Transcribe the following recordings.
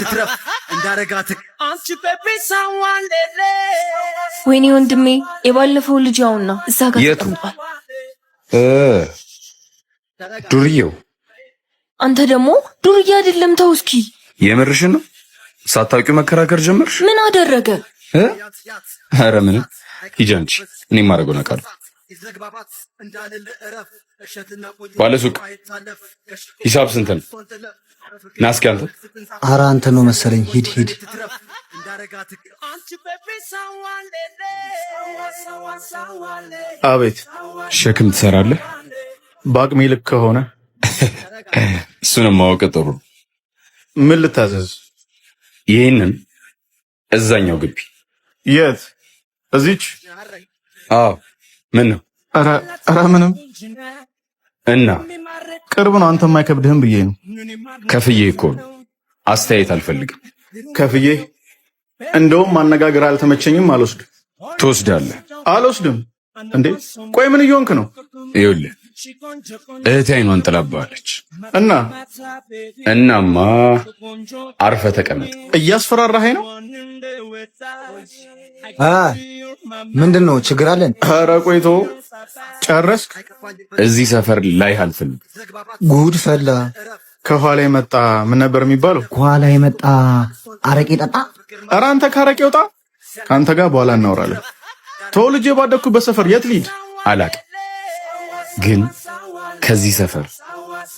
ትትረፍ እንዳረጋት አንቺ በቤሳዋን ወይኔ ወንድሜ የባለፈው ልጅ ያውና እዛ ጋር ተቀምጧል። ዱርዬው አንተ ደግሞ ዱርዬ አይደለም ተው እስኪ። የምርሽን ነው? ሳታውቂው መከራከር ጀመርሽ? ምን አደረገ? ኧረ ምንም። ሂጂ አንቺ፣ እኔ የማደርገው ነገር ባለሱቅ ሂሳብ ስንት ነው? ና እስኪ አንተ። ኧረ አንተ ነው መሰለኝ። ሂድ ሂድ። አቤት። ሸክም ትሰራለህ? በአቅሜ ልክ ከሆነ እሱንም ማወቅ ጥሩ። ምን ልታዘዝ? ይህንን እዛኛው ግቢ። የት? እዚች? አዎ። ምን ነው? ኧረ ምንም። እና ቅርብ ነው፣ አንተም አይከብድህም ብዬ ነው። ከፍዬ እኮ ነው። አስተያየት አልፈልግም። ከፍዬ? እንደውም ማነጋገር አልተመቸኝም። አልወስድም። ትወስዳለህ። አልወስድም። እንዴ ቆይ ምን እየሆንክ ነው? ይኸውልህ እህቴ አይኗን ጥላባለች። እናማ አርፈ ተቀመጥ። እያስፈራራኸኝ ነው? ምንድን ነው ችግር አለን? ኧረ ቆይቶ ጨረስክ? እዚህ ሰፈር ላይ አልፈልግም። ጉድ ፈላ። ከኋላ የመጣ ምን ነበር የሚባለው? ከኋላ የመጣ አረቄ ጠጣ። ኧረ አንተ ካረቄ ወጣ። ከአንተ ጋር በኋላ እናወራለን። ተወልጄ ባደግኩበት ሰፈር የት ልሂድ? አላቅም፣ ግን ከዚህ ሰፈር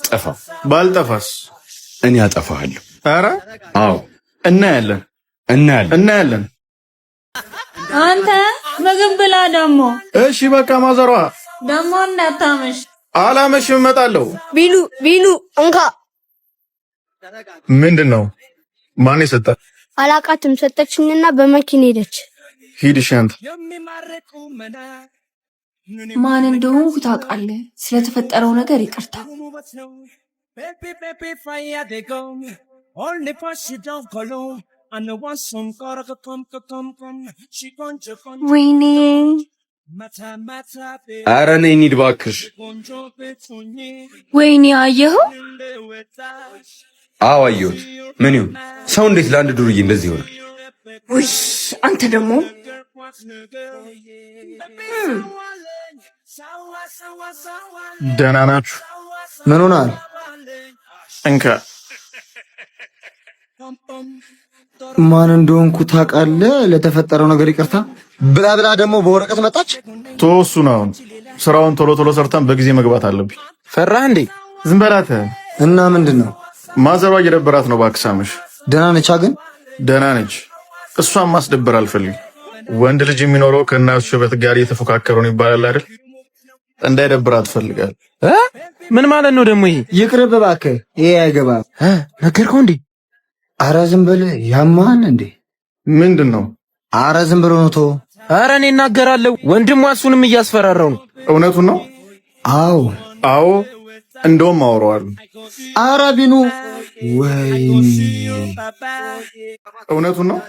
ጠፋ። ባልጠፋስ? እኔ አጠፋሃለሁ። ኧረ አዎ፣ እናያለን። አንተ ምግብ ብላ ደግሞ። እሺ በቃ ማዘሯ ደግሞ እንዳታመሽ። አላመሽም፣ እመጣለሁ። ቢሉ እንካ። ምንድን ነው? ማን የሰጠ? አላቃትም፣ ሰጠችኝና በመኪና ሄደች። ሂድ እሺ። አንተ ማን እንደሆንኩ ታውቃለህ? ስለተፈጠረው ነገር ይቅርታ። ወይኔ ኧረ ነይ እንሂድ እባክሽ። ወይኔ አየኸው? አዎ አየሁት። ምን ይሁን ሰው እንዴት ለአንድ ዱርዬ እንደዚህ ይሆናል? ውይ አንተ ደግሞ ደህና ናችሁ? ምን ሆናል? እንካ። ማን እንደሆንኩ ታውቃለህ? ለተፈጠረው ነገር ይቅርታ ብላ ደግሞ በወረቀት መጣች። ተወሱ ነው። ስራውን ቶሎ ቶሎ ሰርተን በጊዜ መግባት አለብኝ። ፈራህ እንዴ? ዝም በላት። እና ምንድን ነው? ማዘሯ እየደበራት ነው። እባክህ ሳምሽ። ደህና ነች? ግን ደህና ነች። እሷን ማስደበር አልፈልግም። ወንድ ልጅ የሚኖረው ከእናቱ ሽበት ጋር እየተፎካከሩ ነው ይባላል አይደል? እንዳይደብራት እፈልጋለሁ። ምን ማለት ነው ደግሞ ይሄ? ይቅርብ እባክህ፣ ይሄ አይገባም። ነገርከው እንዴ? ኧረ ዝም ብለህ ያማል እንዴ? ምንድን ነው? ኧረ ዝም ብሎ ነው። ተው። ኧረ እኔ እናገራለሁ። ወንድሟ እሱንም እያስፈራራው ነው። እውነቱን ነው? አዎ፣ እንደውም አወራዋለሁ። ኧረ ቢኑ፣ ወይኔ እውነቱን ነው?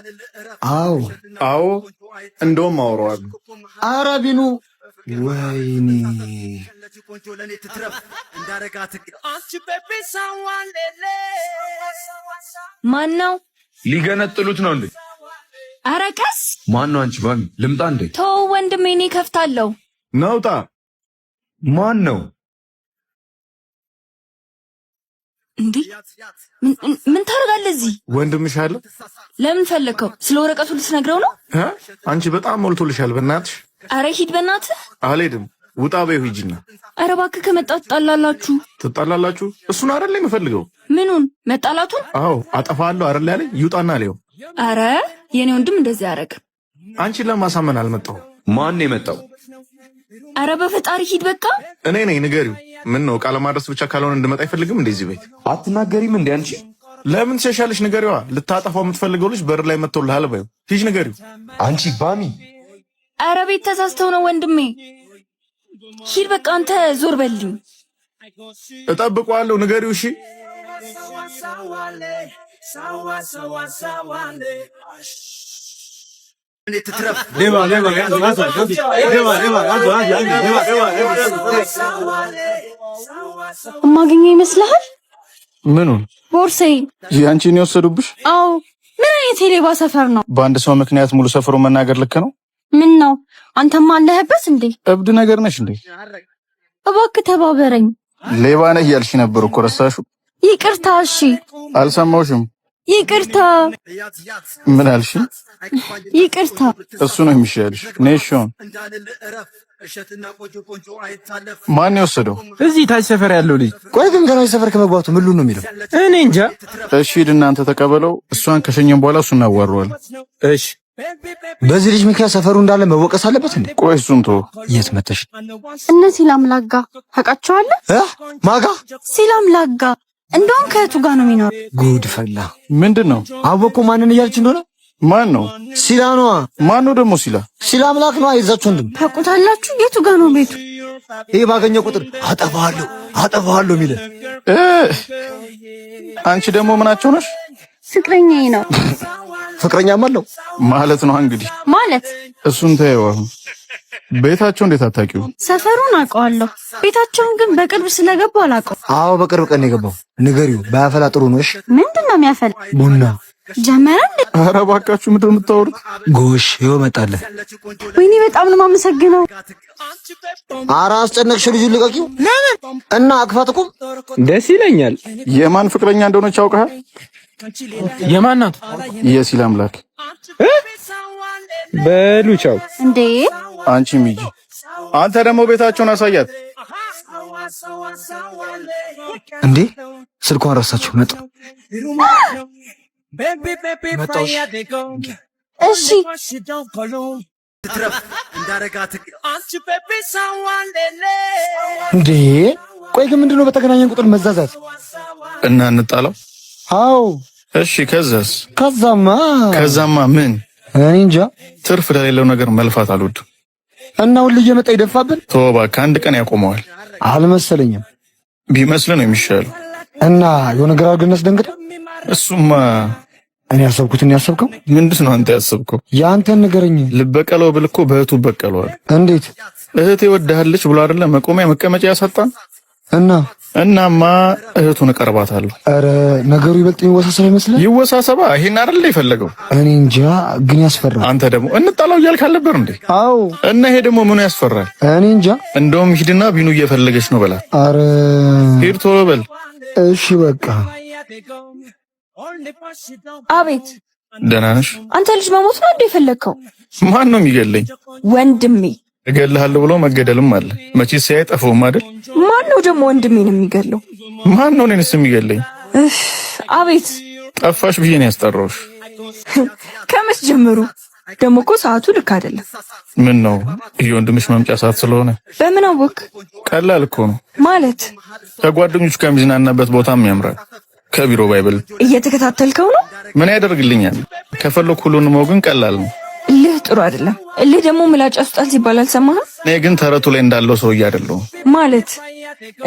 አዎ፣ እንደውም አወራዋለሁ። ኧረ ቢኑ፣ ወይኔ ማን ነው? ሊገነጥሉት ነው እንዴ? ኧረ ቀስ። ማን ነው? አንቺ ባሚ ልምጣ እንዴ? ተው ወንድሜ፣ እኔ ከፍታለሁ። ናውጣ። ማን ነው እንዴ? ምን ታደርጋለህ እዚህ? ወንድምሽ አለ። ለምን ፈለከው? ስለ ወረቀቱ ልትነግረው ነው? አንቺ በጣም ሞልቶልሻል። በእናትሽ። ኧረ ሂድ በእናትህ። አልሄድም። ውጣ በይው፣ ሂጂና። ኧረ እባክህ ከመጣ ትጣላላችሁ። ትጣላላችሁ? እሱን አይደል የምፈልገው። ምኑን? መጣላቱን? አዎ፣ አጠፋለሁ አይደል ያለኝ። ይውጣና አለው። ኧረ የኔ ወንድም እንደዚህ አያደርግም። አንቺን ለማሳመን አልመጣሁም። ማን ነው የመጣው? ኧረ በፈጣሪ ሂድ በቃ። እኔ ነኝ። ንገሪው። ምን ነው ቃለ ማድረስ ብቻ ካልሆነ እንድመጣ አይፈልግም እንደዚህ ቤት። አትናገሪም እንዴ አንቺ? ለምን ትሸሻለሽ? ንገሪዋ። ልታጠፋው የምትፈልገው ልጅ በር ላይ መጥቶልሃል በይው። ሂጅ ንገሪው። አንቺ ባሚ። ኧረ ቤት ተሳስተው ነው ወንድሜ። ሂድ በቃ አንተ ዞር በልኝ። እጠብቀዋለሁ። ንገሪው። እሺ እማገኘው ይመስልሃል? ምኑን? ቦርሳዬ ያንቺን የወሰዱብሽ? አዎ ምን አይነት የሌባ ሰፈር ነው? በአንድ ሰው ምክንያት ሙሉ ሰፈሩ መናገር ልክ ነው? ምን ነው አንተማ አለህበት እንዴ? እብድ ነገር ነሽ እንዴ? እባክህ ተባበረኝ። ሌባ ነህ እያልሽ ነበር እኮ ረሳሹ? ይቅርታ። እሺ አልሰማሁሽም። ይቅርታ። ምን አልሽ? ይቅርታ። እሱ ነው የሚሻልሽ። ነሽውን ማን የወሰደው? እዚህ ታች ሰፈር ያለው ልጅ። ቆይ ግን ገና ሰፈር ከመግባቱ ምን ነው የሚለው? እኔ እንጃ። እሺ እናንተ ተቀበለው። እሷን ከሸኘን በኋላ እሱን እናዋረዋለን። እሺ በዚህ ልጅ ምክንያት ሰፈሩ እንዳለ መወቀስ አለበት እንዴ? ቆይ እሱን ተው። የት መተሽ? እነዚህ ላምላጋ ታውቃቸዋለህ? ማጋ ሲላምላጋ እንደውም ከእቱ ጋር ነው የሚኖር? ጉድ ፈላ። ምንድን ነው? አወኩ። ማንን እያልች እንደሆነ? ማን ነው? ሲላ ነዋ። ማን ነው ደግሞ ሲላ? ሲላ አምላክ ነው። አይዛችሁ ወንድም ታውቁታላችሁ? የቱ ጋር ነው ቤቱ? ይሄ ባገኘው ቁጥር አጠፋዋለሁ የሚል። አንቺ ደግሞ ምናቸው ነሽ? ፍቅረኛዬ ነው። ፍቅረኛም አለው ማለት ነው እንግዲህ። ማለት እሱን ተይው። አሁን ቤታቸው እንዴት አታውቂው? ሰፈሩን አውቀዋለሁ፣ ቤታቸውን ግን በቅርብ ስለገባው አላውቀው። አዎ በቅርብ ቀን የገባው። ንገሪው ባያፈላ ጥሩ ነው። እሺ ምንድን ነው የሚያፈላ? ቡና ጀመረ እንዴ? ኧረ እባካችሁ ምንድን ነው የምታወሩት? ጎሽ ይኸው መጣለህ። ወይኔ በጣም ነው የማመሰግነው። ኧረ አስጨነቅሽ ልጁን ልቀቂው እና አክፋት እኮ ደስ ይለኛል። የማን ፍቅረኛ እንደሆነች አውቀሃል? የማን ናት? የሲላ አምላክ። በሉ ቻው። እንዴ አንቺ ሚጂ፣ አንተ ደግሞ ቤታቸውን አሳያት። እንዴ ስልኳን ረሳችሁ። መጣ እሺ እንዴ ቆይ ግን ምንድነው በተገናኘን ቁጥር መዛዛት እና እንጣላው? አዎ እሺ ከዛስ? ከዛማ ምን? እኔ እንጃ። ትርፍ ለሌለው ነገር መልፋት አልወድም። እና ሁሉ እየመጣ ይደፋብን። ተው እባክህ፣ አንድ ቀን ያቆመዋል። አልመሰለኝም። ቢመስል ነው የሚሻለው። እና የሆነ ነገር አድርገን አስደንግጠ። እሱማ እኔ ያሰብኩትን ያሰብከው ምንድን ነው? አንተ ያሰብከው ያንተን ንገረኝ። ልበቀለው ብል እኮ በእህቱ በቀለዋል። እንዴት? እህቴ ወድሃለች ብሎ አይደለ መቆሚያ መቀመጫ ያሳጣን። እናማ እህቱን እቀርባታለሁ። ኧረ ነገሩ ይበልጥ የሚወሳሰብ ይመስላል። ይወሳሰባ። ይሄን አይደለ የፈለገው? እኔ እንጃ ግን ያስፈራል። አንተ ደግሞ እንጣላው እያልክ አልነበር እንዴ? አዎ። እና ይሄ ደግሞ ምኑ ያስፈራል? እኔ እንጃ። እንደውም ሂድና ቢኑ እየፈለገች ነው በላት። ኧረ ሂድ ቶሎ በል። እሺ በቃ። አቤት። ደህና ነሽ? አንተ ልጅ መሞት ነው እንዴ የፈለግከው? ማን ነው የሚገለኝ? ወንድሜ። እገልሃለሁ ብሎ መገደልም አለ። መቼስ ሳይጠፋውም አይደል? ማን ነው ደግሞ ወንድሜን የሚገለው? ማን ነው እኔንስ የሚገለኝ? አቤት። ጠፋሽ ብዬ ነው ያስጠራሁሽ። ከመች ጀምሩ? ደግሞ እኮ ሰዓቱ ልክ አይደለም። ምን ነው የወንድምሽ መምጫ ሰዓት ስለሆነ? በምን አወቅ? ቀላል እኮ ነው። ማለት ከጓደኞቹ ከሚዝናናበት ቦታም ያምራል። ከቢሮ ባይበል። እየተከታተልከው ነው? ምን ያደርግልኛል? ከፈለኩ ሁሉንም ነው፣ ግን ቀላል ነው። እልህ ጥሩ አይደለም። እልህ ደግሞ ምላጭ ያስወጣል ሲባል አልሰማህም? እኔ ግን ተረቱ ላይ እንዳለው ሰውዬ አይደለሁም። ማለት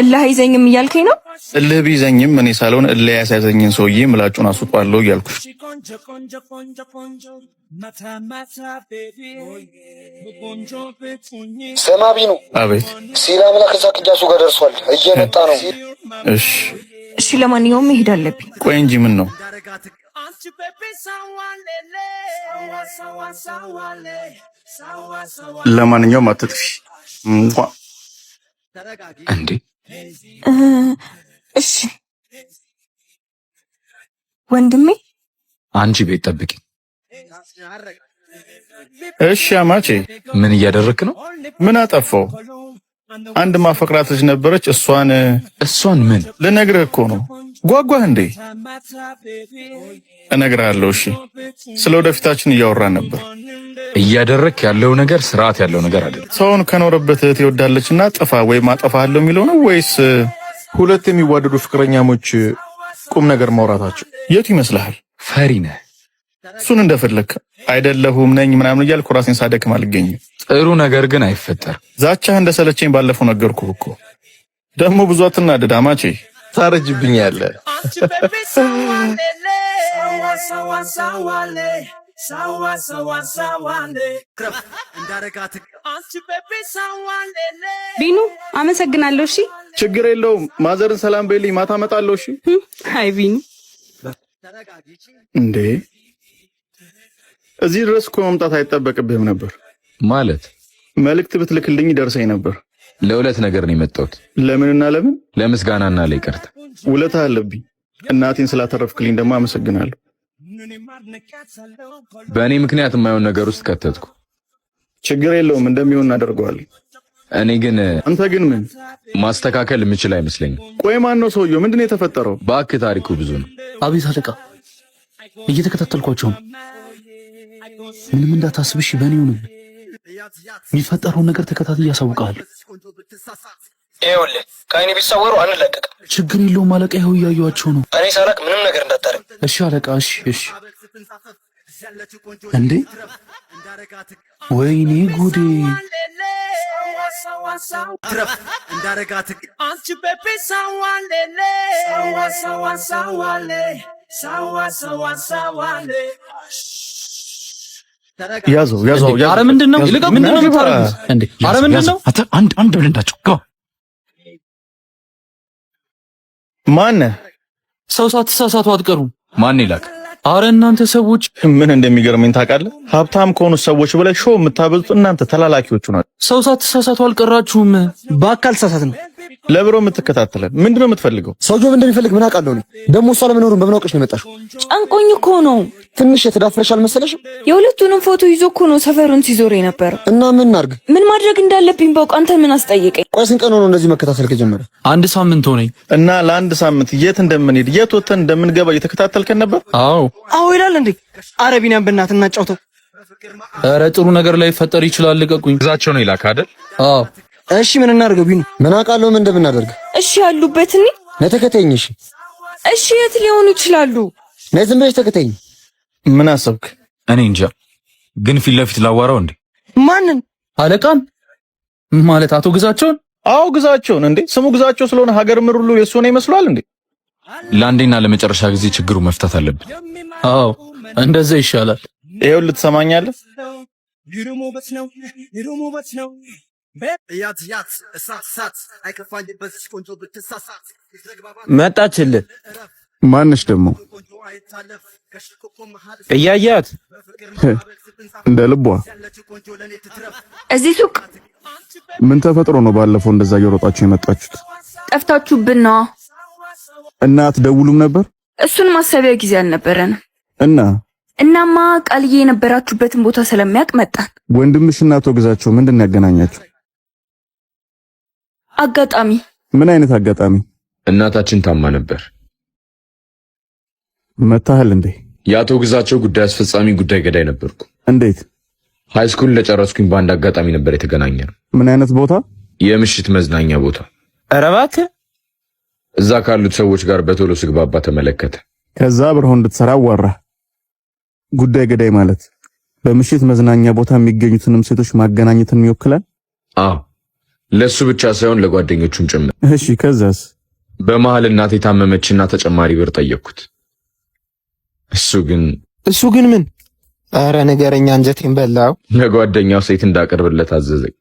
እልህ አይዘኝም እያልከኝ ነው? እልህ ቢይዘኝም እኔ ሳልሆን እልህ ያስያዘኝን ሰውዬ ምላጩን አስወጣለሁ እያልኩሽ። ስማ ቢኑ። አቤት። ሲላ አምላክ እዛ ቅያሱ ጋር ደርሷል፣ እየመጣ ነው። እሺ ለማንኛውም መሄድ አለብኝ። ቆይ እንጂ ምን ነው? ለማንኛውም አትጥፊ። እንዴ እሺ ወንድሜ፣ አንቺ ቤት ጠብቂ። እሺ አማቼ። ምን እያደረክ ነው? ምን አጠፋው? አንድ ማፈቅራት ልጅ ነበረች። እሷን ምን ልነግርህ እኮ ነው። ጓጓህ እንዴ? እነግርሃለሁ። እሺ ስለ ወደፊታችን እያወራን ነበር። እያደረክ ያለው ነገር ስርዓት ያለው ነገር አይደለም። ሰውን ከኖረበት እህት ይወዳለችና ጥፋ ወይም አጠፋለሁ የሚለው ነው ወይስ ሁለት የሚዋደዱ ፍቅረኛሞች ቁም ነገር ማውራታቸው? የቱ ይመስልሃል? ፈሪ ነህ። እሱን እንደፈለክ አይደለሁም ነኝ ምናምን እያልኩ ራሴን ሳደክም አልገኝም። ጥሩ ነገር ግን አይፈጠርም። ዛቻህ እንደሰለቸኝ ባለፈው ነገርኩህ እኮ። ደግሞ ብዙ አትናደድ አማቼ፣ ታረጅብኛለህ። ቢኑ አመሰግናለሁ። እሺ ችግር የለውም። ማዘርን ሰላም በይልኝ። ማታ እመጣለሁ። እሺ። አይ ቢኑ እንዴ እዚህ ድረስ እኮ መምጣት አይጠበቅብህም ነበር። ማለት መልእክት ብትልክልኝ ደርሰኝ ነበር። ለሁለት ነገር ነው የመጣሁት። ለምንና ለምን? ለምስጋናና ለይቅርታ። ውለታ አለብኝ። እናቴን ስላተረፍክልኝ ደግሞ አመሰግናለሁ። በእኔ ምክንያት የማይሆን ነገር ውስጥ ከተትኩ። ችግር የለውም እንደሚሆን እናደርገዋለን። እኔ ግን አንተ ግን ምን ማስተካከል የምችል አይመስለኝም። ቆይ ማን ነው ሰውየው? ምንድን ነው የተፈጠረው? እባክህ ታሪኩ ብዙ ነው። አቤት አለቃ፣ እየተከታተልኳቸው ነው። ምንም እንዳታስብ እሺ። በእኔ ሆነ የሚፈጠረውን ነገር ተከታታይ ያሳውቃል። ይኸውልህ ከአይኔ ቢሰወሩ አንለቀቅም። ችግር የለውም አለቃ፣ ይኸው እያየኋቸው ነው። እኔ ሳላቅ ምንም ነገር እንዳታረግ እሺ አለቃ። እሺ እሺ። እንዴ ወይኔ ጉዴ! ያዘው። ኧረ ምንድን ነው የምታረጉት? እንዴ ኧረ ምንድን ነው? አንድ ብለንዳቸው ጋ ማነህ? ሰው ሳትሳሳቱ አትቀሩም። ማን ይላክ? አረ እናንተ ሰዎች ምን እንደሚገርመኝ ታውቃለህ? ሀብታም ከሆኑ ሰዎች በላይ ሾው የምታበዙት እናንተ ተላላኪዎቹ ናችሁ። ሰው ሳትሳሳቱ አልቀራችሁም። በአካል ተሳሳት ነው ለብሮ የምትከታተለን ምንድነው የምትፈልገው? ሰውየው እንደሚፈልግ ምን አውቃለሁ ነው? ደግሞ እሷ ለመኖሩን በምን አውቀሽ ነው የመጣሽው? ጨንቆኝ እኮ ነው። ትንሽ የተዳፈረሽ አልመሰለሽም? የሁለቱንም ፎቶ ይዞ እኮ ነው ሰፈሩን ሲዞር የነበረ። እና ምን አድርግ? ምን ማድረግ እንዳለብኝ ባውቅ አንተ ምን አስጠየቀኝ? ቆይ ስንት ቀን ሆኖ እንደዚህ መከታተል ከጀመረ? 1 ሳምንት ሆነኝ። እና ለአንድ ሳምንት የት እንደምንሄድ የት ወተን እንደምንገባ እየተከታተልከን ነበር? አዎ ይላል እንዴ? አረቢናን በእናትህ እናጫውተው። ኧረ ጥሩ ነገር ላይ ፈጠር ይችላል። ልቀቁኝ። ግዛቸው ነው ይላክ አይደል? አዎ እሺ ምን እናድርገው? ቢኑ ምን አውቃለሁ ምን እንደምናደርግ። እሺ ያሉበትኒ ነተከተኝ። እሺ የት ሊሆኑ ይችላሉ? ነይ ዝም ብለሽ ተከተኝ። ምን አሰብክ? እኔ እንጃ፣ ግን ፊት ለፊት ላዋራው እንዴ? ማንን? አለቃን ማለት አቶ ግዛቸውን? አዎ ግዛቸውን። እንዴ ስሙ ግዛቸው ስለሆነ ሀገር ምር ሁሉ የሱ ነው ይመስላል እንዴ? ለአንዴና ለመጨረሻ ጊዜ ችግሩ መፍታት አለብን። አዎ እንደዛ ይሻላል። ይሄው ልትሰማኛለህ? መጣችልህ። ማንሽ ደግሞ? እያያት እንደ ልቧ። እዚህ ሱቅ ምን ተፈጥሮ ነው ባለፈው እንደዛ እየሮጣችሁ የመጣችሁት? ጠፍታችሁብን ነው። እና አትደውሉም ነበር? እሱን ማሰቢያ ጊዜ አልነበረንም። እናማ ቃልዬ የነበራችሁበትን ቦታ ስለሚያውቅ መጣን። ወንድምሽና አቶ ግዛቸው ምንድን ያገናኛችሁ? አጋጣሚ። ምን አይነት አጋጣሚ? እናታችን ታማ ነበር። መታህል እንዴ? የአቶ ግዛቸው ጉዳይ አስፈጻሚ ጉዳይ ገዳይ ነበርኩ። እንዴት? ሃይስኩል ለጨረስኩኝ በአንድ አጋጣሚ ነበር የተገናኘነው። ምን አይነት ቦታ? የምሽት መዝናኛ ቦታ። ኧረ እባክህ። እዛ ካሉት ሰዎች ጋር በቶሎ ስግባባ ተመለከተ። ከዛ አብረው እንድትሰራ አዋራ። ጉዳይ ገዳይ ማለት በምሽት መዝናኛ ቦታ የሚገኙትንም ሴቶች ማገናኘትን ይወክላል? አዎ፣ ለሱ ብቻ ሳይሆን ለጓደኞቹም ጭምር። እሺ ከዛስ? በመሃል እናቴ ታመመችና ተጨማሪ ብር ጠየቅኩት። እሱ ግን ምን? ኧረ ንገረኛ፣ አንጀቴን በላው። ለጓደኛው ሴት እንዳቀርብለት አዘዘኝ።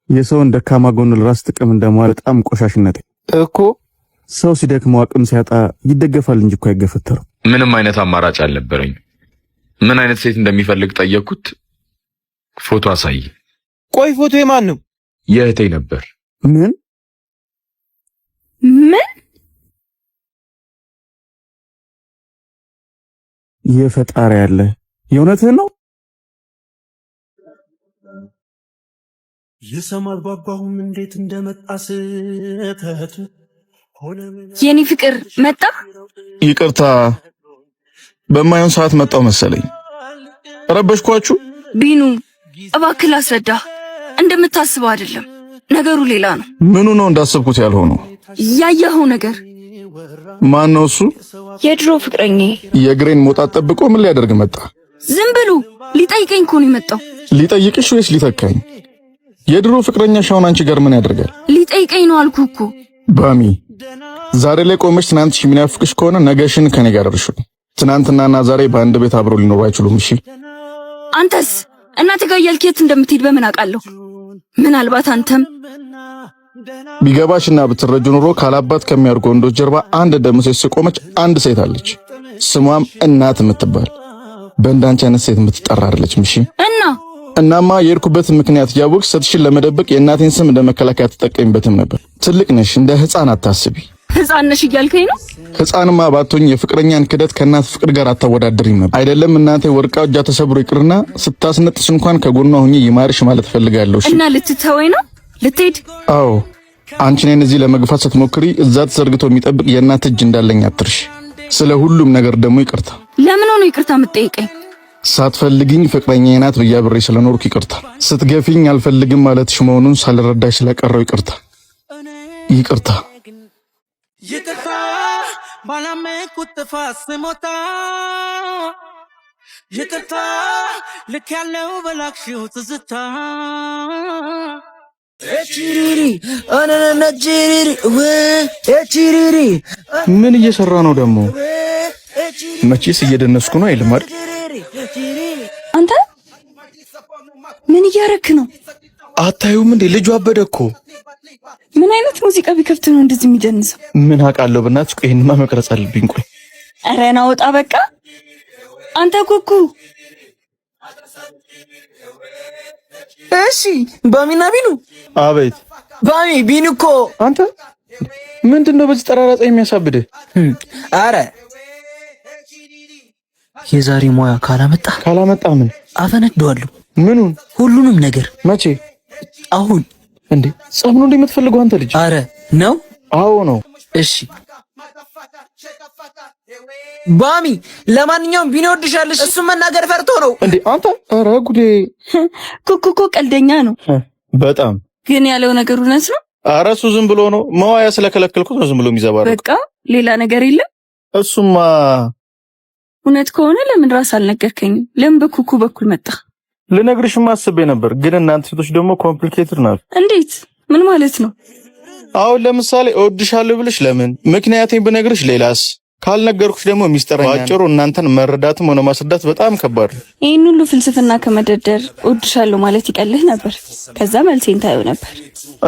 የሰውን ደካማ ጎን ለራስ ጥቅም እንደማዋል በጣም ቆሻሽነት እኮ። ሰው ሲደክመው አቅም ሲያጣ ይደገፋል እንጂ እኮ አይገፈተርም። ምንም አይነት አማራጭ አልነበረኝ። ምን አይነት ሴት እንደሚፈልግ ጠየቅኩት። ፎቶ አሳይ። ቆይ ፎቶ የማን ነው? የእህቴ ነበር። ምን? የፈጣሪ ያለ የእውነትህን ነው? የሰማል ጓጓሁም እንዴት እንደመጣ ስተት የኔ ፍቅር መጣ። ይቅርታ በማይሆን ሰዓት መጣው መሰለኝ። ረበሽኳችሁ? ቢኑ እባክህ ላስረዳ። እንደምታስበው አይደለም፣ ነገሩ ሌላ ነው። ምኑ ነው እንዳሰብኩት ያልሆነው? ያየኸው ነገር። ማን ነው እሱ? የድሮ ፍቅረኛዬ። የእግሬን መውጣት ጠብቆ ምን ሊያደርግ መጣ? ዝም ብሎ ሊጠይቀኝ እኮ ነው የመጣው። ሊጠይቅሽ ወይስ ሊተካኝ? የድሮ ፍቅረኛሽ አሁን አንቺ ጋር ምን ያደርጋል? ሊጠይቀኝ ነው አልኩህ እኮ። ባሚ ዛሬ ላይ ቆመሽ ትናንትሽ የሚናፍቅሽ ከሆነ ነገሽን ከኔ ጋር እርሹ። ትናንትናና ዛሬ በአንድ ቤት አብረው ሊኖሩ አይችሉም። እሺ አንተስ እናትህ ጋር እያልክ የት እንደምትሄድ በምን አውቃለሁ? ምናልባት አንተም ቢገባሽና ብትረጁ ኑሮ ካላባት ከሚያርጉ ወንዶች ጀርባ አንድ ደም ሴት ቆመች። አንድ ሴት አለች። ስሟም እናት የምትባል በእንዳንቺ አይነት ሴት የምትጠራ አይደለችም። እሺ እናማ የሄድኩበት ምክንያት ያወቅሽ ስትሽን ለመደበቅ የእናቴን ስም እንደ መከላከያ ተጠቀሚበትም ነበር። ትልቅ ነሽ፣ እንደ ሕፃን አታስቢ። ሕፃን ነሽ እያልከኝ ነው? ሕፃንማ ባትሆኝ የፍቅረኛን ክደት ከእናት ፍቅር ጋር አታወዳድሪም ነበር። አይደለም እናቴ ወርቃ እጃ ተሰብሮ ይቅርና ስታስነጥስ እንኳን ከጎኗ ሆኜ ይማርሽ ማለት ፈልጋለሁ። እና ልትተወኝ ነው? ልትሄድ? አዎ አንቺ ነን እዚህ ለመግፋት ስትሞክሪ እዛ ተዘርግቶ የሚጠብቅ የእናት እጅ እንዳለኝ አትርሽ። ስለ ሁሉም ነገር ደግሞ ይቅርታ። ለምን ሆኖ ይቅርታ የምትጠይቀኝ? ሳትፈልግኝ ፍቅረኛዬ ናት ብዬ አብሬ ስለኖርኩ ይቅርታ። ስትገፊኝ አልፈልግም ማለትሽ መሆኑን ሳልረዳሽ ስለቀረው ይቅርታ። ይቅርታ ይቅርታ ባላመንኩት ጥፋት ስሞታ ይቅርታ ልክ ያለው በላክሽው ትዝታ ምን እየሰራ ነው ደግሞ? መቼስ እየደነስኩ ነው አይልም አይደል? አንተ ምን እያረክ ነው? አታዩም እንዴ? ልጁ አበደ እኮ። ምን አይነት ሙዚቃ ቢከፍት ነው እንደዚህ የሚደንሰው? ምን አውቃለሁ። በእናትሽ ቆይ ይሄንማ መቅረጽ አለብኝ። ቆይ ኧረ ና ውጣ በቃ። አንተ ኩኩ። እሺ ባሚና ቢኑ። አቤት። ባሚ ቢኑ እኮ አንተ ምንድነው በዚህ ጠራራ ፀሐይ የሚያሳብድህ? አረ የዛሬ ሙያ ካላመጣ ምን አፈነደዋለሁ። ምኑን? ሁሉንም ነገር። መቼ? አሁን። እንዴ ጸብ ነው እንደምትፈልገው አንተ ልጅ? አረ ነው። አዎ ነው። እሺ ባሚ፣ ለማንኛውም ቢኒ ወድሻለሽ። እሱም መናገር ፈርቶ ነው እንዴ አንተ? አረ ጉዴ። ኩኩ እኮ ቀልደኛ ነው በጣም ግን ያለው ነገር እውነት ነው። አረ እሱ ዝም ብሎ ነው መዋያ ስለከለከልኩት ነው ዝም ብሎ የሚዘባረው። በቃ ሌላ ነገር የለም። እሱማ እውነት ከሆነ ለምን ራስ አልነገርከኝም? ለምን በኩኩ በኩል መጣ? ልነግርሽማ አስቤ ነበር፣ ግን እናንተ ሴቶች ደግሞ ኮምፕሊኬትድ ናችሁ። እንዴት? ምን ማለት ነው? አሁን ለምሳሌ እወድሻለሁ ብለሽ ለምን? ምክንያቴን ብነግርሽ ሌላስ? ካልነገርኩሽ ደግሞ ሚስጥረኛ። ባጭሩ እናንተን መረዳትም ሆነ ማስረዳት በጣም ከባድ ነው። ይህን ሁሉ ፍልስፍና ከመደርደር እወድሻለሁ ማለት ይቀልህ ነበር። ከዛ መልሴን ታየው ነበር።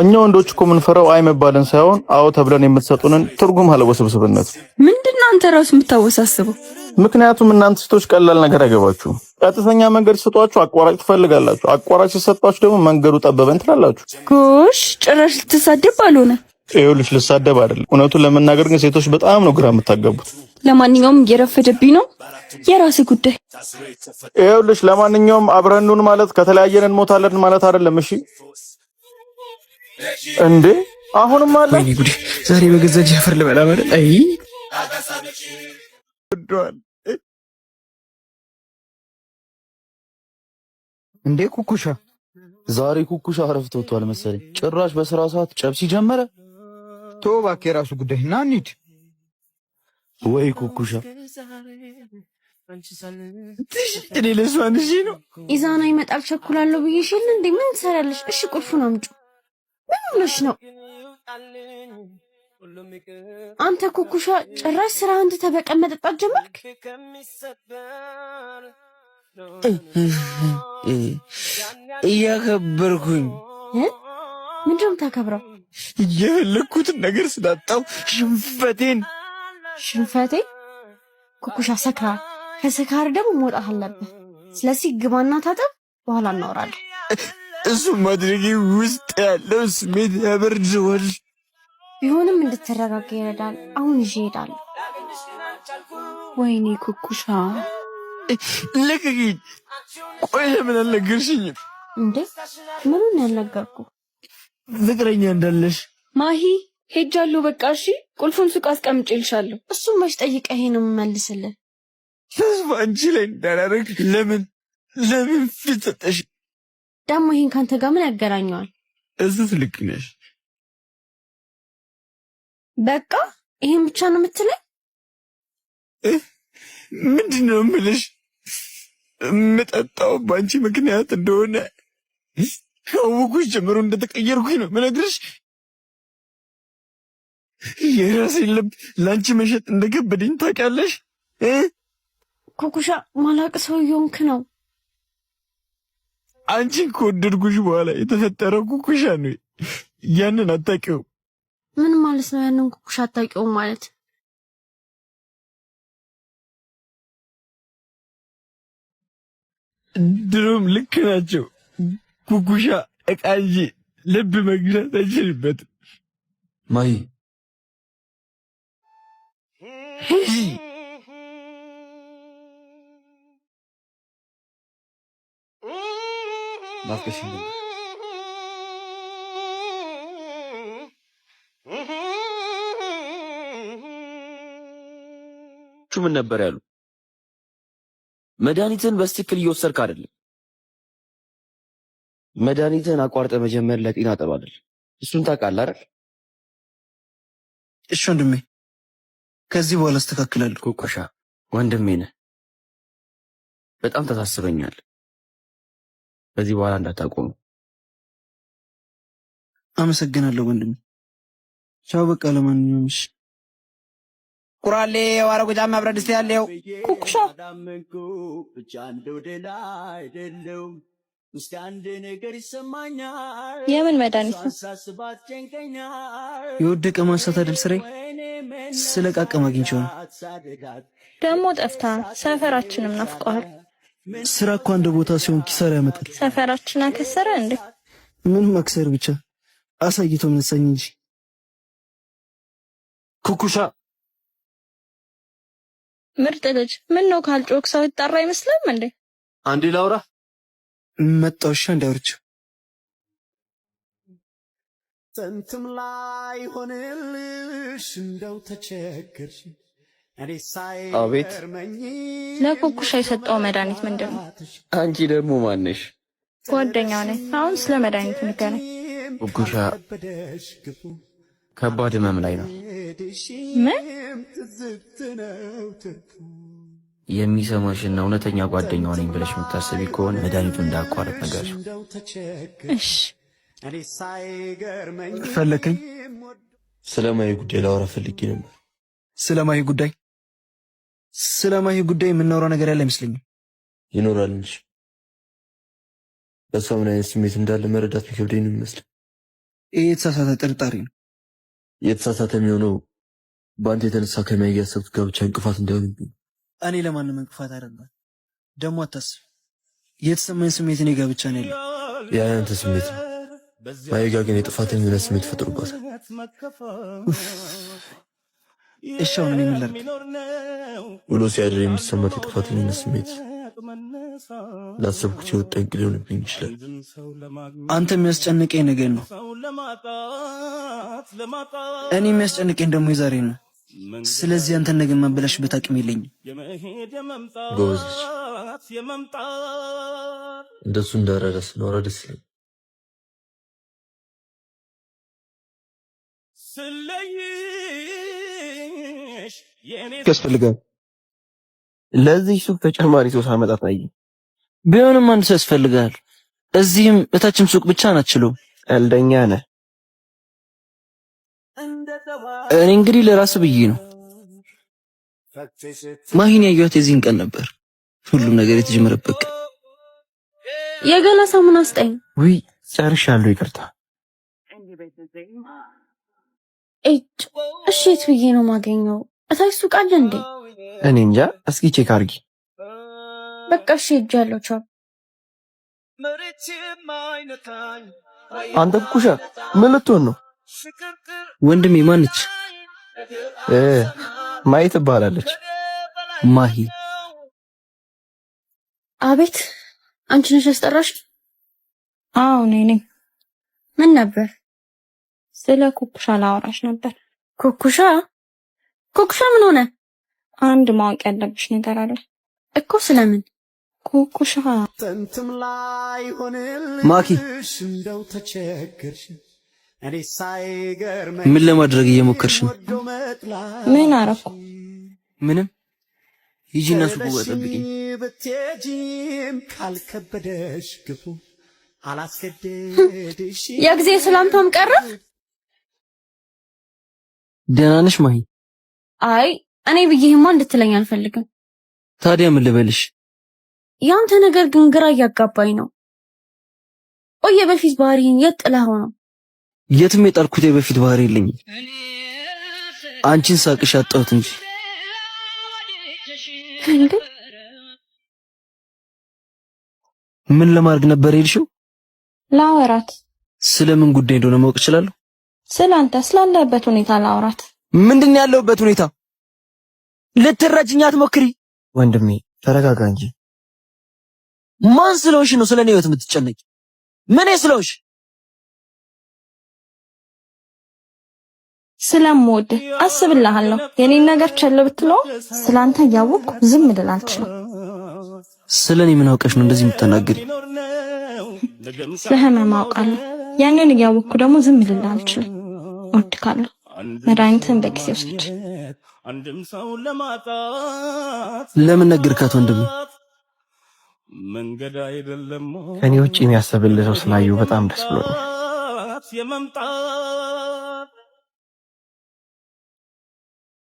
እኛ ወንዶች እኮ የምንፈራው አይ መባልን ሳይሆን አዎ ተብለን የምትሰጡንን ትርጉም አለወስብስብነት። ምንድነው አንተ ራሱ የምታወሳስበው? ምክንያቱም እናንተ ሴቶች ቀላል ነገር አይገባችሁም። ቀጥተኛ መንገድ ሲሰጧችሁ አቋራጭ ትፈልጋላችሁ። አቋራጭ ሲሰጧችሁ ደግሞ መንገዱ ጠበበን ትላላችሁ። ጎሽ ጭራሽ ልትሳደብ አልሆነ። ይኸውልሽ ልሳደብ አይደለም፣ እውነቱን ለመናገር ግን ሴቶች በጣም ነው ግራ የምታጋቡት። ለማንኛውም እየረፈደብኝ ነው፣ የራስህ ጉዳይ። ይኸውልሽ ለማንኛውም አብረን እንሁን ማለት ከተለያየን እንሞታለን ማለት አይደለም። እሺ እንዴ አሁንም አለ። ወይኔ ጉዴ! ዛሬ በገዛ ጃፈር ልበላ ማለት አይ እንዴ ኩኩሻ፣ ዛሬ ኩኩሻ እረፍት ወጥቷል መሰለኝ። ጭራሽ በስራ ሰዓት ጨብሲ ጀመረ። ተው እባክህ የራሱ ጉዳይ ና እንሂድ። ወይ ኩኩሻ እኔ ለሷን እሺ ነው ኢዛና ይመጣል ቸኩላለሁ ብዬሽ የለ እንዴ? ምን ትሰሪያለሽ? እሺ ቁልፉን አምጪ። ምን ብለሽ ነው አንተ ኩኩሻ? ጭራሽ ስራህን ትተህ በቀን መጠጣት ጀመርክ? እያከበርኩኝ። ምንድን ነው የምታከብረው? የፈለግኩትን ነገር ስላጣው ሽንፈቴን። ኩኩሻ ሰክራል። ከስካር ደግሞ መውጣት አለብህ። ስለዚህ ግባና ታጠብ፣ በኋላ እናወራለን። እሱ ማድረጌ ውስጥ ያለው ስሜት ያበርደዋል። ቢሆንም እንድትረጋጋ ይረዳል። አሁን ይዤ እሄዳለሁ። ወይኔ ኩኩሻ ልቀቂኝ። ቆይ ለምን አልነገርሽኝም? እንዴ ምኑን ያልነገርኩ? ፍቅረኛ እንዳለሽ። ማሂ ሄጃለሁ በቃ እሺ። ቁልፉን ሱቅ አስቀምጬልሻለሁ። እሱም መች ጠይቀህ ነው የምመልስልህ? ተስፋ አንቺ ላይ እንዳላረግ ለምን ፊት ሰጠሽ? ደግሞ ይሄን ካንተ ጋር ምን ያገናኘዋል? እሱስ ልክ ነሽ። በቃ ይሄን ብቻ ነው የምትለኝ? ምንድነው የምልሽ? የምጠጣው በአንቺ ምክንያት እንደሆነ ካወኩሽ ጀምሮ እንደተቀየርኩኝ ነው የምነግርሽ። የራሴን ልብ ለአንቺ መሸጥ እንደከበደኝ ታውቂያለሽ። ኩኩሻ ማላቅ ሰው እየሆንክ ነው። አንቺን ከወደድኩሽ በኋላ የተፈጠረው ኩኩሻ ነው። ያንን አታውቂውም። ምን ማለት ነው? ያንን ኩኩሻ አታውቂውም ማለት? ድሮም ልክ ናቸው። ኩኩሻ ዕቃ እንጂ ልብ መግዛት አይችልበትም። ማሂ ናፍቀሽኝ ነበር። ምን ነበር ያሉ? መድኃኒትን በስትክክል እየወሰድክ አይደለም። መድኃኒትን አቋርጠ መጀመር ለጤና ጥሩ አይደለም። እሱን ታውቃለህ አይደል? እሺ ወንድሜ፣ ከዚህ በኋላ አስተካክላለሁ። ኩኩሻ ወንድሜ ነህ። በጣም ተሳስበኛል። ከዚህ በኋላ እንዳታቆሙ። አመሰግናለሁ ወንድሜ። ቻው። በቃ ለማንኛውም እሺ። ቁራሌ ዋረጉ ጫማ ብረት ድስት ያለው ኩኩሻ የምን መድኃኒት ነው? የወደቀ ማንሳት አይደል ስራዬ? ስለቃቀም አግኝቼው ነው። ደግሞ ጠፍታ ሰፈራችንም ናፍቀዋል። ስራ እኮ አንድ ቦታ ሲሆን ኪሳራ ያመጣል። ሰፈራችን አከሰረ እንዴ? ምን መክሰር ብቻ አሳይቶ ምንሰኝ እንጂ። ኩኩሻ ምርጥ ልጅ፣ ምን ነው ካልጮክ ሰው ይጣራ አይመስልም እንዴ? አንዴ ላውራ መጣውሻ እንዳወርችው ሰንትም ላይ ሆነልሽ እንደው ተቸገርሽ እኔ አቤት። ለኩኩሻ የሰጠው መድኃኒት ምንድነው? አንቺ ደግሞ ማነሽ? ጓደኛው ነኝ። አሁን ስለ መድኃኒቱ ንገረኝ። ኩኩሻ ከባድ ህመም ላይ ነው። ምን? የሚሰማሽና እውነተኛ ጓደኛው ነኝ ብለሽ የምታስቢ ከሆነ መድኃኒቱ እንዳቋረጥ ነገር። እሺ ፈለከኝ? ስለማይ ጉዳይ ላወራ ፈልጌ ነበር። ስለማይ ጉዳይ? ስለማይ ጉዳይ የምናወራው ነገር ያለ አይመስለኝም። ይኖራል እንጂ በሷ ምን አይነት ስሜት እንዳለ መረዳት የሚከብደኝ ነው የሚመስለው። ይሄ የተሳሳተ ጥርጣሬ ነው። የተሳሳተ የሚሆነው በአንተ የተነሳ ከማይ ያሰብኩት ጋብቻ እንቅፋት እንዳይሆንብኝ። እኔ ለማንም እንቅፋት አይደለም። ደግሞ አታስብ፣ የተሰማኝ ስሜት እኔ ጋር ብቻ ነው ያለው። ያ ያንተ ስሜት ነው። ማይ ጋር ግን የጥፋተኝነት ስሜት ፈጥሮባታል። እሺ አሁን እኔ ምን ላድርግ? ውሎ ሲያድር የሚሰማት የጥፋተኝነት ስሜት ላሰብኩት ህይወት ጠንቅ ሊሆንብኝ ይችላል። አንተ የሚያስጨንቀኝ ነገር ነው። እኔ የሚያስጨንቀኝ ደግሞ የዛሬ ነው። ስለዚህ አንተን ነገር ማበላሽበት አቅም የለኝም። ጎበዝ ልጅ፣ እንደሱ እንዳረዳ ስኖረ ደስ ይለኝ። ያስፈልጋል። ለዚህ ሱቅ ተጨማሪ ሰው ሳመጣት አይ ቢሆንም አንድ ሰው ያስፈልጋል። እዚህም እታችም ሱቅ ብቻ ናችለው። ቀልደኛ ነህ። እኔ እንግዲህ ለራስ ብዬ ነው። ማሂን ያየኋት የዚህን ቀን ነበር ሁሉም ነገር የተጀመረበት ቀን። የገላ ሳሙና ስጠኝ። ውይ ጨርሻለሁ፣ ይቅርታ። እሺ የት ብዬ ነው ማገኘው? እታች ሱቅ አለ እንዴ? እኔ እንጃ፣ እስኪ ቼክ አድርጊ። በቃ እሺ ሄጃለሁ። ቻው። አንተ ኩኩሻ ምን ልትሆን ነው? ወንድሜ ማነች? ማሂ ትባላለች። ማሂ? አቤት፣ አንቺ ነሽ ያስጠራሽ? አዎ እኔ ነኝ። ምን ነበር? ስለ ኩኩሻ ላወራሽ ነበር። ኩኩሻ? ኩኩሻ ምን ሆነ? አንድ ማወቅ ያለብሽ ነገር አለ እኮ። ስለምን? ኩኩሻ ሰንትም ላይ ማኪ፣ ሆነልሽ እንደው ተቸገርሽ እኔ ሳይገርመኝ ምን ለማድረግ እየሞከርሽ ነው? ምን አረኩ? ምንም። ሂጂና ሱቁ ጋር ጠብቂኝ። ብትሄጂም ካልከበደሽ ግፉ አላስገድድሽ። የጊዜ ሰላምታም ቀረ። ደህና ነሽ ማሂ? አይ እኔ ብዬህማ እንድትለኝ አልፈልግም። ታዲያ ምን ልበልሽ? ያንተ ነገር ግን ግራ እያጋባኝ ነው። ቆየ በፊት ባህሪን የት ጥለኸው ነው? የትም የጣልኩት የበፊት ባህሪ የለኝም። አንቺን ሳቅሽ አጣሁት እንጂ። እንዴ ምን ለማድረግ ነበር ሄድሽው? ላወራት። ስለምን ጉዳይ እንደሆነ ማወቅ እችላለሁ? ስላንተ ስላለበት ሁኔታ ላወራት። ምንድን ያለውበት ሁኔታ? ልትረጅኝ አትሞክሪ። ወንድሜ ተረጋጋ እንጂ። ማን ስለሆንሽ ነው ስለኔ ህይወት የምትጨነቂ? ምን ስለሆንሽ? ስለምወድህ አስብልሃለሁ። የኔን ነገር ቸል ብትለው ስላንተ እያወቅኩ ዝም ልል አልችልም። ስለኔ ምን አውቀሽ ነው እንደዚህ የምትናገሪ? ስለህመም አውቃለሁ። ያንን እያወቅኩ ደግሞ ዝም ልል አልችልም። እወድካለሁ። መድኃኒትን በጊዜ ውሰድ። ለምን ነገርካት ወንድሜ? ከኔ ውጪ የሚያስብልህ ሰው ስላየሁ በጣም ደስ ብሎኛል።